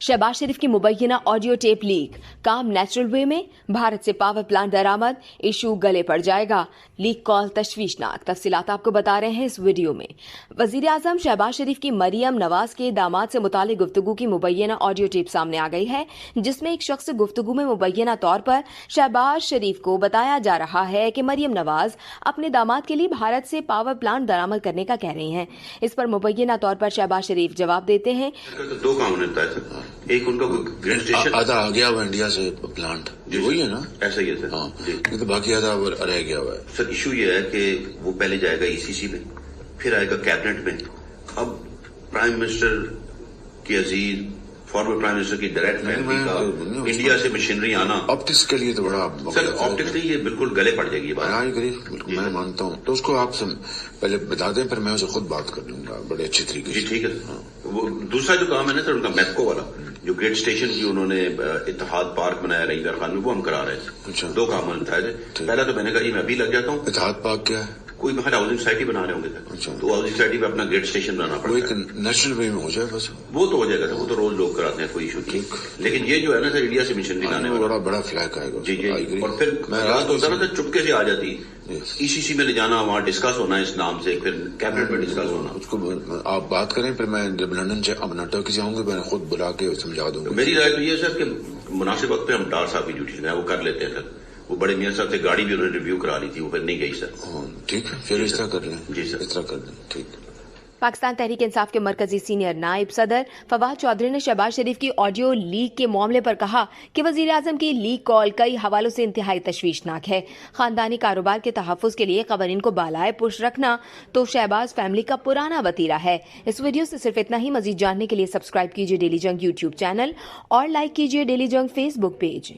शहबाज शरीफ की मुबैना audio tape leak, काम natural way में, भारत से पावर प्लांट दरामद, इशू गले पड़ जाएगा, लीक कॉल तशवीशनाक। तफसीलात आपको बता रहे हैं इस वीडियो में। वजीर आजम शहबाज शरीफ की मरियम नवाज के दामाद से मुतालिक गुफ्तगू की मुबैना ऑडियो टेप सामने आ गई है, जिसमें एक शख्स गुफ्तगू में मुबैना तौर पर शहबाज शरीफ को बताया जा रहा है कि मरियम नवाज अपने दामाद के लिए भारत से पावर प्लांट दरामद करने का कह रही हैं। इस पर मुबैना तौर पर शहबाज शरीफ जवाब देते हैं, दो काम होता है, एक उनका ग्रेड स्टेशन आधा आ गया हुआ इंडिया से प्लांट, वही है ना? ऐसा ही है सर। हाँ, जी तो बाकी आधा रह गया हुआ है। सर इशू ये है कि वो पहले जाएगा ईसीसी में, फिर आएगा कैबिनेट में। अब प्राइम मिनिस्टर की अजीज फॉर्मर प्राइम मिनिस्टर की डायरेक्ट फैमिली का इंडिया से मशीनरी आना ऑप्टिक्स के लिए तो बड़ा सर, ऑप्टिक्स नहीं, ये बिल्कुल गले पड़ जाएगी बात। हाँ, बिल्कुल मैं मानता हूँ। तो उसको आप पहले बता दें, फिर मैं उसे खुद बात कर लूंगा बड़े अच्छे तरीके से। जी ठीक है। वो दूसरा जो काम है ना सर, उनका मैप्को वाला जो ग्रेड स्टेशन की उन्होंने इत्तेहाद पार्क बनाया रईगर खान में, वो हम करा रहे थे। अच्छा, दो काम बताए थे। पहला तो मैंने कहा जी मैं अभी लग जाता हूँ। इत्तेहाद पार्क क्या है? कोई बाहर हाउसिंग सोसाइटी बना रहे होंगे सर। अच्छा, तो हाउसिंग सोसाइटी में अपना ग्रेड स्टेशन बनाना वो पड़ेगा। एक नेशनल वे में हो जाए बस। वो तो हो जाएगा सर, वो तो रोज लोग कराते हैं, कोई इशू नहीं। लेकिन ये जो है ना सर, इंडिया से मशीनरी लाने वाला बड़ा फ्लैग आएगा। जी जी। और फिर रात होता ना सर, चुपके से आ जाती, ईसीसी में ले जाना, वहाँ डिस्कस होना है इस नाम से, फिर कैबिनेट में डिस्कस होना। उसको आप बात करें, फिर मैं जब लंदन से अब टर्की जाऊंगा, मैं खुद बुला के समझा दूंगा। मेरी राय तो ये सर कि मुनासिब वक्त पे हम डार साहब की ड्यूटी वो कर लेते हैं सर। वो बड़े मियां साहब से गाड़ी भी उन्होंने रिव्यू करा ली थी, वो फिर नहीं गई सर। ठीक है, फिर इस तरह कर लें। जी सर, इस तरह कर लें। ठीक। पाकिस्तान तहरीक इंसाफ के मरकजी सीनियर नायब सदर फवाद चौधरी ने शहबाज शरीफ की ऑडियो लीक के मामले पर कहा कि वजीर आजम की लीक कॉल कई हवालों से इंतहाई तशवीशनाक है। खानदानी कारोबार के तहफ़्फ़ुज़ के लिए क़वानीन को बालाए पुश रखना तो शहबाज फैमिली का पुराना वतीरा है। इस वीडियो से सिर्फ इतना ही। मजीद जानने के लिए सब्सक्राइब कीजिए डेली जंग यूट्यूब चैनल और लाइक कीजिए डेली जंग फेसबुक पेज।